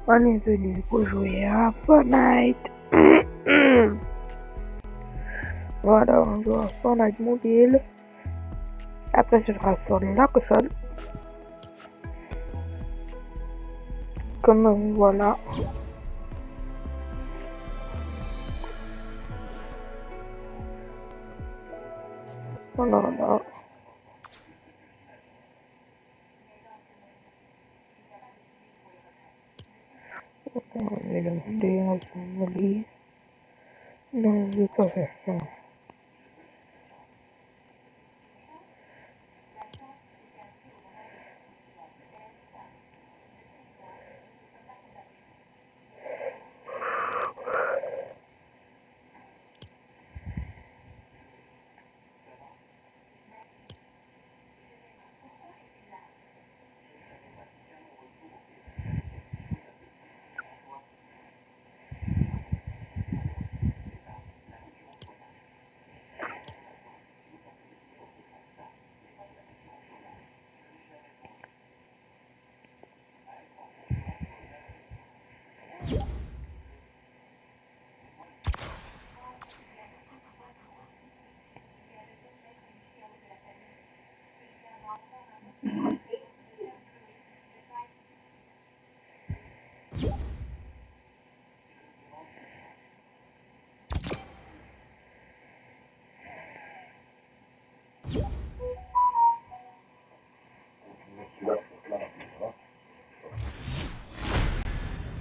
On est venu pour jouer à Fortnite. Voilà, on joue à Fortnite mobile. Après, ce sera sur la console. Comme voilà. Voilà. On va le monter ensemble. Non, je vais pas faire ça.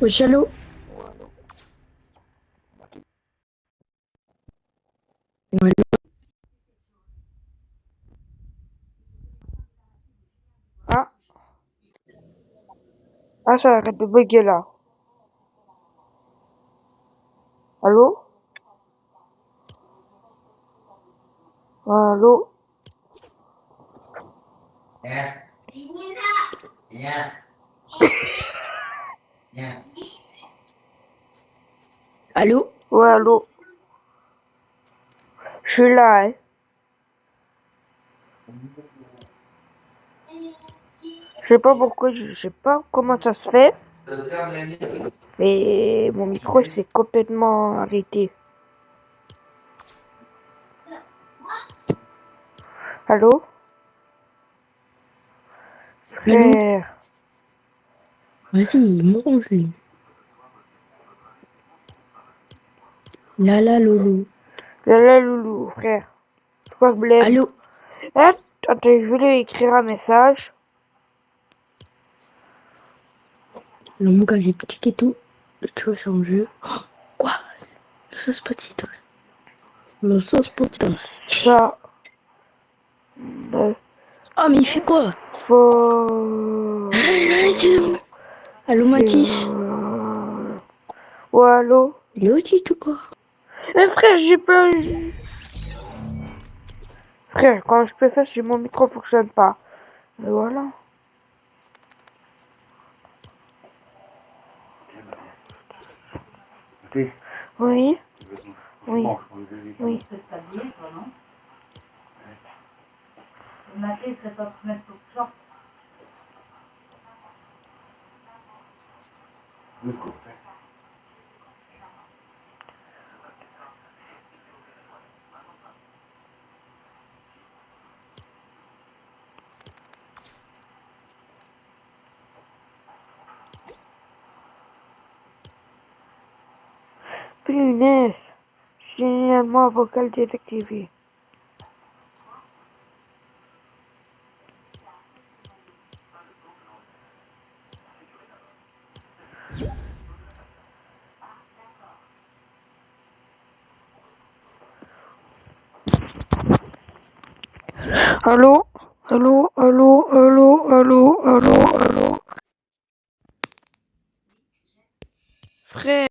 Au Chalo. Ouais. Ça arrête de bugger là. Allô? Allô? Allô? Ouais, allô? Je suis là, hein. Je sais pas pourquoi, je sais pas comment ça se fait. Mais mon micro s'est complètement arrêté. Allô? Allô? Frère. Vas-y, mange. Lala Lolo. Lala loulou, frère. C'est quoi le blême? Allô? Attends, je voulais écrire un message. Alors, mon gars, j'ai cliqué tout. Tu vois, c'est en jeu. Oh, quoi? Le sauce petite. Le sauce petite. Ça. Oh, mais il fait quoi? Faut. Allô, Mathis? Ouais, allô? Il est autiste ou quoi? Frère, j'ai pas. Frère, quand je fais ça, si mon micro fonctionne pas. Mais voilà. Oui. Oui. Oui. Punaise. Signalement vocal désactivé. Allô? Allô? Allô? Allô? Allô? Allô? Allô? Frère.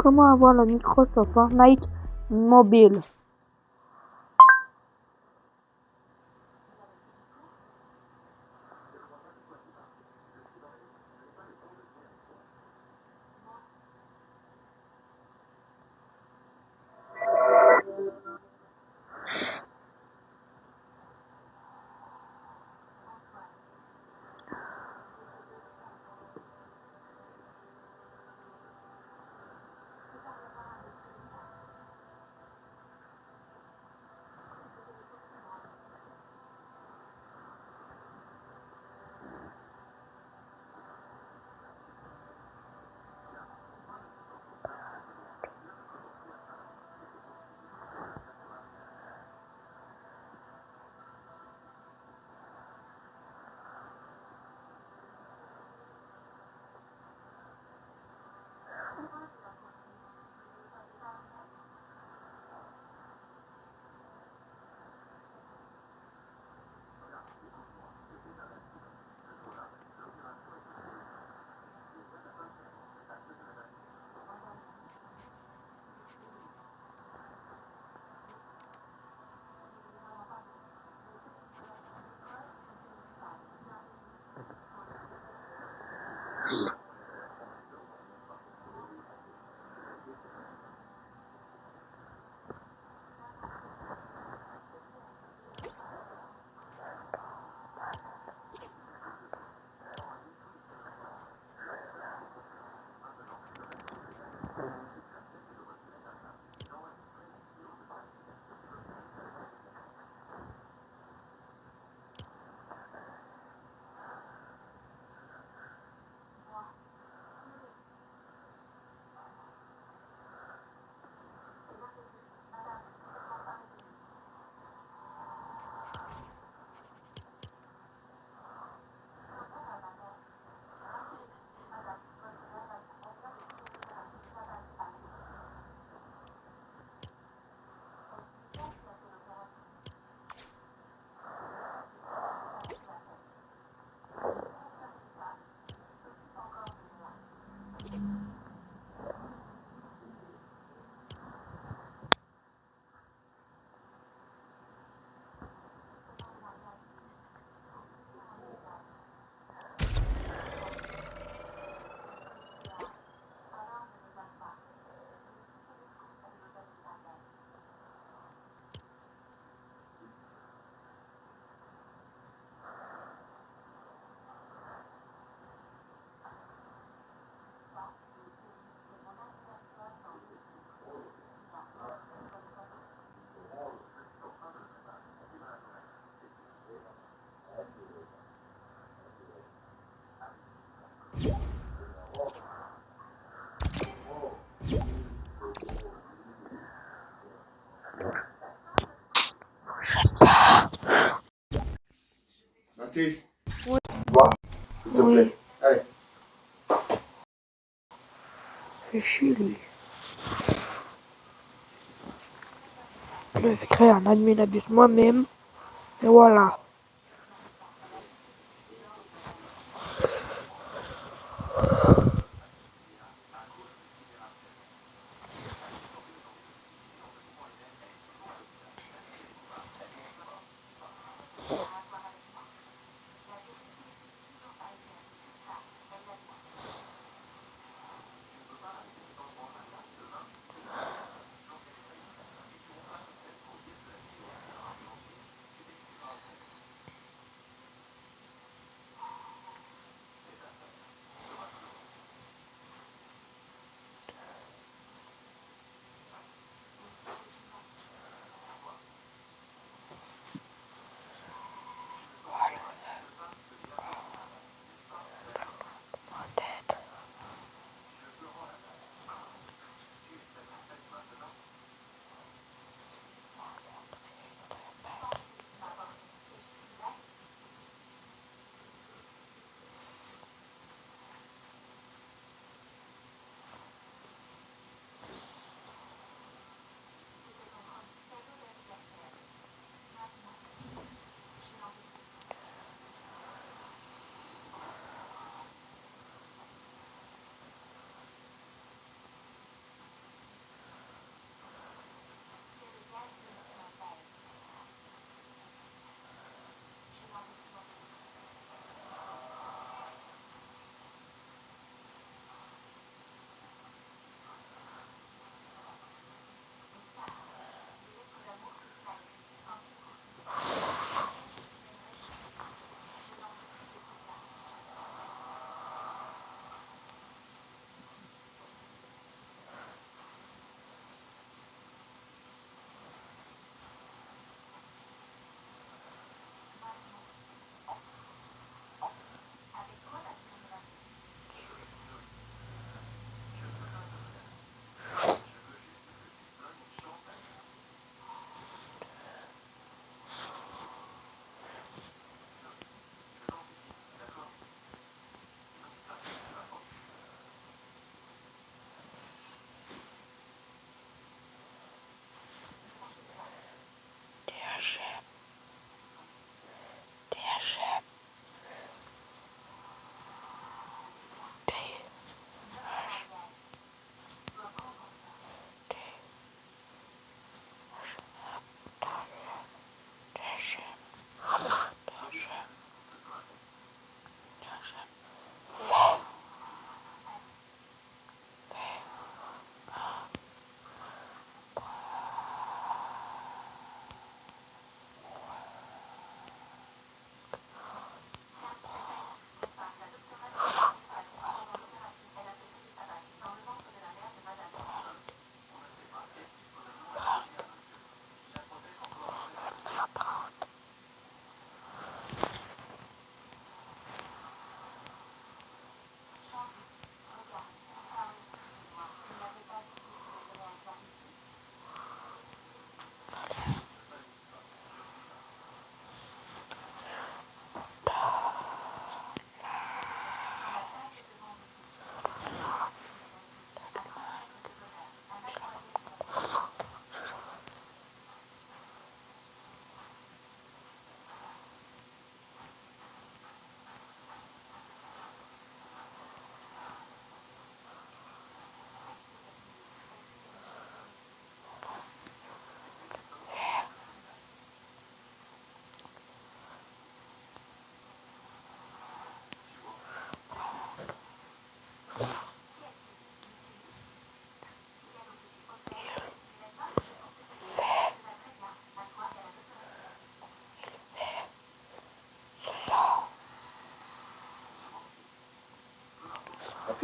Comment avoir la Microsoft Fortnite mobile? Mathis, Oui. vois, s'il te Oui. plaît. Allez. Fais chier, lui. Je vais créer un admin abyss moi-même. Et voilà.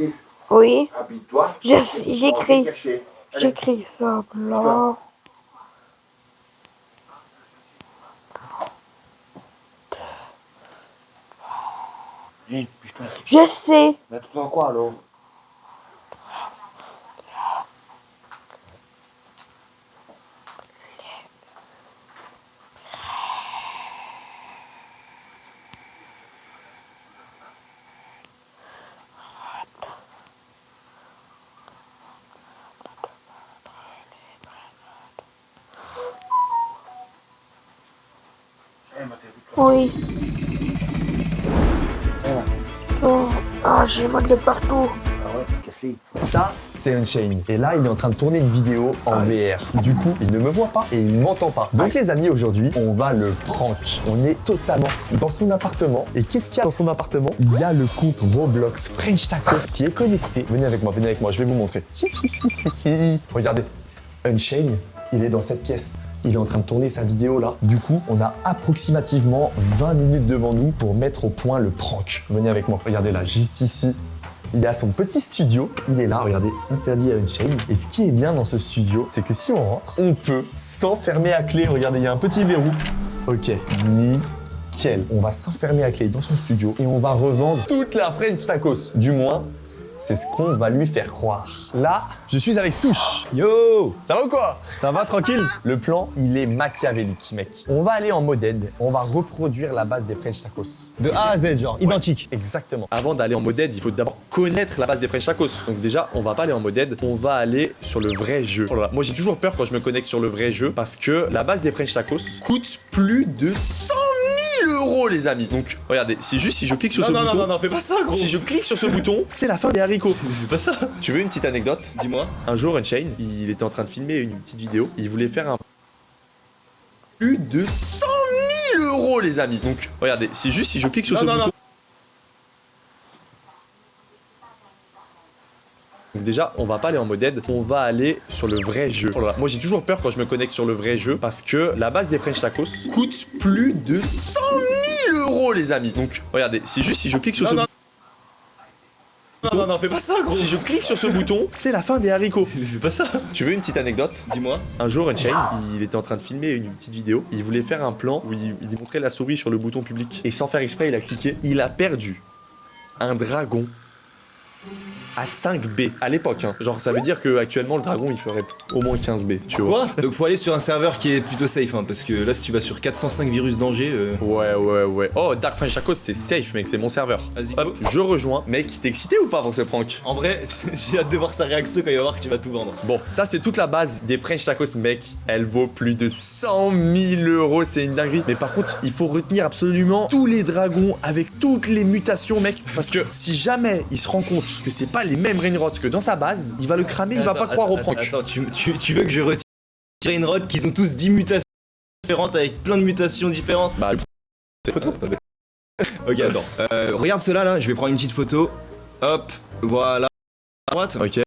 Baptiste, Oui, habille-toi. j'écris. Caché. Allez. J'écris ça là. Viens, piche-toi. Je sais. Mettre dans quoi alors? Eh, Mathieu, Oui. voilà. Oh. Ah, j'ai mal de partout. Ah ouais, cassé. Ça, c'est Unchained. Et là, il est en train de tourner une vidéo en VR. Du coup, il ne me voit pas et il ne m'entend pas. Donc les amis, aujourd'hui, on va le prank. On est totalement dans son appartement. Et qu'est-ce qu'il y a dans son appartement? Il y a le compte Roblox French Tacos qui est connecté. Venez avec moi, je vais vous montrer. Regardez, Unchained, il est dans cette pièce. Il est en train de tourner sa vidéo là. Du coup, on a approximativement 20 minutes devant nous pour mettre au point le prank. Venez avec moi. Regardez là, juste ici. Il y a son petit studio, il est là, regardez, interdit à Unchained. Et ce qui est bien dans ce studio, c'est que si on rentre, on peut s'enfermer à clé. Regardez, il y a un petit verrou. Ok, nickel. On va s'enfermer à clé dans son studio et on va revendre toute la French Tacos. Du moins, c'est ce qu'on va lui faire croire. Là, je suis avec Souche. Yo! Ça va ou quoi? Ça va tranquille? Le plan, il est machiavélique, mec. On va aller en modèle, on va reproduire la base des French Tacos. De A à Z, genre, identique. Exactement. Avant d'aller en modèle, il faut d'abord connaître la base des French Tacos. Donc déjà, on va pas aller en modèle, on va aller sur le vrai jeu. Oh là là. Moi, j'ai toujours peur quand je me connecte sur le vrai jeu parce que la base des French Tacos coûte plus de 100 000 € les amis. Donc, regardez, si je clique sur ce bouton... Non, fais pas ça, gros! Si je clique sur ce bouton, c'est la fin des haricots. Fais pas ça! Tu veux une petite anecdote? Dis-moi. Un jour, Unchained, il était en train de filmer une petite vidéo. Il voulait faire un... plus de 100 000 € les amis. Donc, regardez, si je clique sur ce bouton... Donc déjà, on va pas aller en modèle, on va aller sur le vrai jeu. Oh là là. Moi, j'ai toujours peur quand je me connecte sur le vrai jeu parce que la base des French Tacos coûte plus de 100 000 € les amis. Donc, regardez, si je clique sur ce bouton... Non, fais pas ça, gros! Si je clique sur ce bouton, c'est la fin des haricots. Fais pas ça! Tu veux une petite anecdote? Dis-moi. Un jour, Unchained, il était en train de filmer une petite vidéo. Il voulait faire un plan où il montrait la souris sur le bouton public. Et sans faire exprès, il a cliqué. Il a perdu un dragon à 5 B à l'époque. Hein. Genre, ça veut dire que actuellement le dragon il ferait au moins 15 B. Tu vois? Quoi? Donc faut aller sur un serveur qui est plutôt safe, hein, parce que là, si tu vas sur 405 virus danger. Ouais. Oh, Dark French Tacos, c'est safe, mec, c'est mon serveur. Vas-y, Hop, je rejoins. Mec, t'es excité ou pas pour ce prank? En vrai, j'ai hâte de voir sa réaction quand il va voir que tu vas tout vendre. Bon, ça c'est toute la base des French Tacos, mec. Elle vaut plus de 100 000 €, c'est une dinguerie. Mais par contre, il faut retenir absolument tous les dragons avec toutes les mutations, mec. Parce que si jamais il se rend compte que c'est pas les mêmes Rainrots que dans sa base, il va le cramer, il va pas croire au prank. Attends, tu veux que je retire une rod qu'ils ont tous 10 mutations différentes avec plein de mutations différentes? Bah, tes photos. Ok, attends. Regarde cela là, je vais prendre une petite photo. Hop, voilà. À droite. Ok.